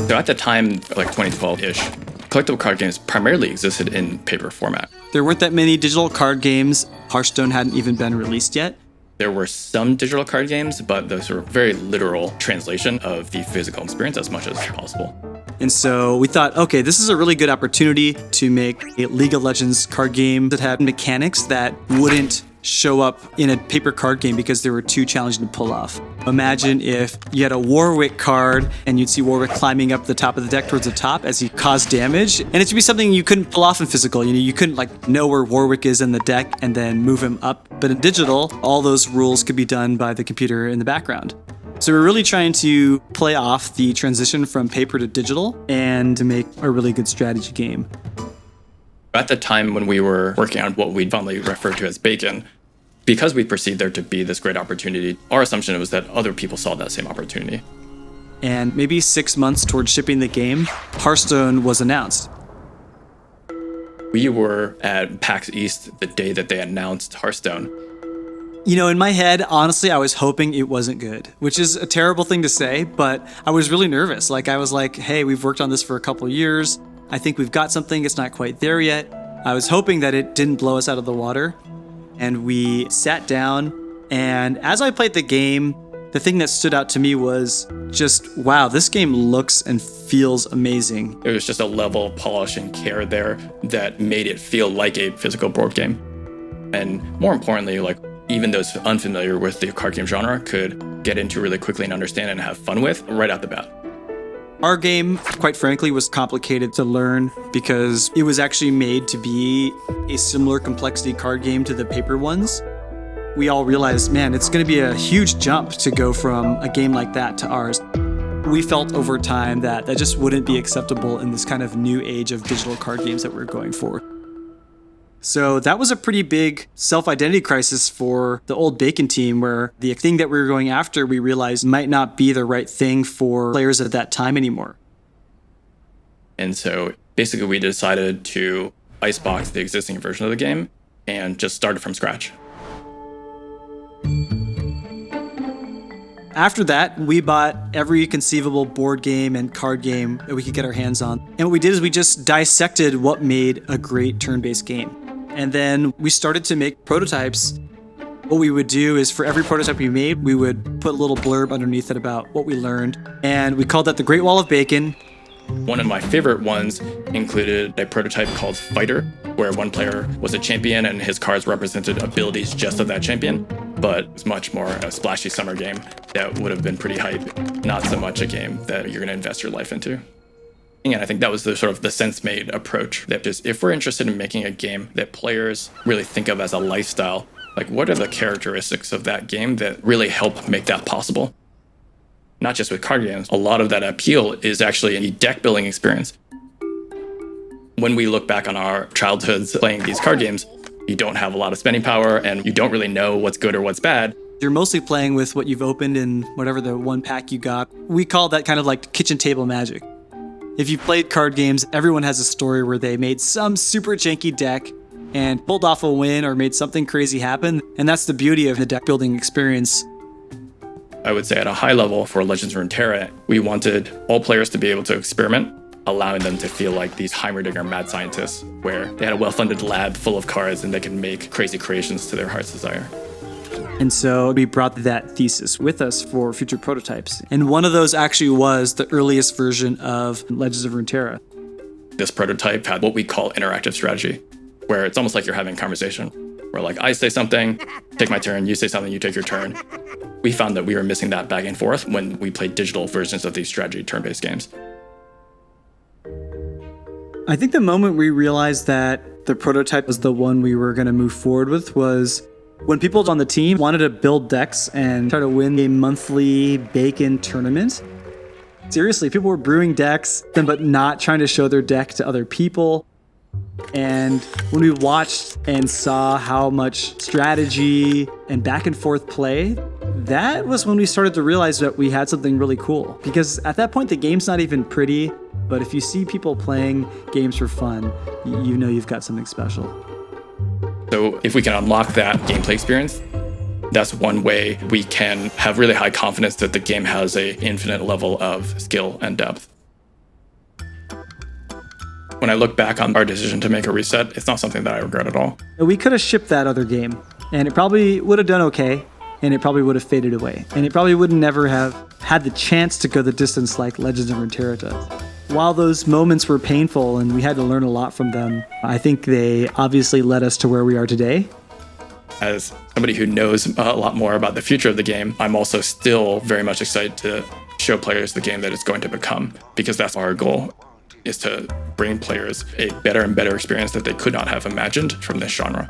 So at the time, like 2012-ish, collectible card games primarily existed in paper format. There weren't that many digital card games. Hearthstone hadn't even been released yet. There were some digital card games, but those were very literal translation of the physical experience as much as possible. And so we thought, okay, this is a really good opportunity to make a League of Legends card game that had mechanics that wouldn't show up in a paper card game because they were too challenging to pull off. Imagine if you had a Warwick card and you'd see Warwick climbing up the top of the deck towards the top as he caused damage. And it should be something you couldn't pull off in physical. You couldn't know where Warwick is in the deck and then move him up. But in digital, all those rules could be done by the computer in the background. So we're really trying to play off the transition from paper to digital and to make a really good strategy game. At the time when we were working on what we'd fondly refer to as bacon, because we perceived there to be this great opportunity, our assumption was that other people saw that same opportunity. And maybe 6 months towards shipping the game, Hearthstone was announced. We were at PAX East the day that they announced Hearthstone. In my head, honestly, I was hoping it wasn't good, which is a terrible thing to say, but I was really nervous. I was like, hey, we've worked on this for a couple years. I think we've got something. It's not quite there yet. I was hoping that it didn't blow us out of the water. And we sat down, and as I played the game, the thing that stood out to me was just, wow, this game looks and feels amazing. There was just a level of polish and care there that made it feel like a physical board game. And more importantly, even those unfamiliar with the card game genre could get into really quickly and understand and have fun with right out the bat. Our game, quite frankly, was complicated to learn because it was actually made to be a similar complexity card game to the paper ones. We all realized, man, it's going to be a huge jump to go from a game like that to ours. We felt over time that just wouldn't be acceptable in this kind of new age of digital card games that we're going for. So that was a pretty big self-identity crisis for the old Bacon team, where the thing that we were going after, we realized might not be the right thing for players at that time anymore. And so basically we decided to icebox the existing version of the game and just start it from scratch. After that, we bought every conceivable board game and card game that we could get our hands on. And what we did is we just dissected what made a great turn-based game. And then we started to make prototypes. What we would do is for every prototype we made, we would put a little blurb underneath it about what we learned. And we called that the Great Wall of Bacon. One of my favorite ones included a prototype called Fighter, where one player was a champion and his cards represented abilities just of that champion, but it was much more a splashy summer game that would have been pretty hype, not so much a game that you're going to invest your life into. And I think that was the sort of the sense-made approach, that just if we're interested in making a game that players really think of as a lifestyle, what are the characteristics of that game that really help make that possible? Not just with card games, a lot of that appeal is actually a deck building experience. When we look back on our childhoods playing these card games, you don't have a lot of spending power and you don't really know what's good or what's bad. You're mostly playing with what you've opened in whatever the one pack you got. We call that kind of like kitchen table magic. If you've played card games, everyone has a story where they made some super janky deck and pulled off a win or made something crazy happen. And that's the beauty of the deck building experience. I would say at a high level for Legends of Runeterra, we wanted all players to be able to experiment, allowing them to feel like these Heimerdinger mad scientists, where they had a well-funded lab full of cards and they can make crazy creations to their heart's desire. And so we brought that thesis with us for future prototypes. And one of those actually was the earliest version of Legends of Runeterra. This prototype had what we call interactive strategy, where it's almost like you're having a conversation, where I say something, take my turn, you say something, you take your turn. We found that we were missing that back and forth when we played digital versions of these strategy turn-based games. I think the moment we realized that the prototype was the one we were going to move forward with was when people on the team wanted to build decks and try to win a monthly Bacon tournament. Seriously, people were brewing decks, but not trying to show their deck to other people. And when we watched and saw how much strategy and back and forth play, that was when we started to realize that we had something really cool. Because at that point, the game's not even pretty, but if you see people playing games for fun, you know you've got something special. So if we can unlock that gameplay experience, that's one way we can have really high confidence that the game has an infinite level of skill and depth. When I look back on our decision to make a reset, it's not something that I regret at all. We could have shipped that other game, and it probably would have done okay, and it probably would have faded away, and it probably would never have had the chance to go the distance like Legends of Runeterra does. While those moments were painful and we had to learn a lot from them, I think they obviously led us to where we are today. As somebody who knows a lot more about the future of the game, I'm also still very much excited to show players the game that it's going to become, because that's our goal, is to bring players a better and better experience that they could not have imagined from this genre.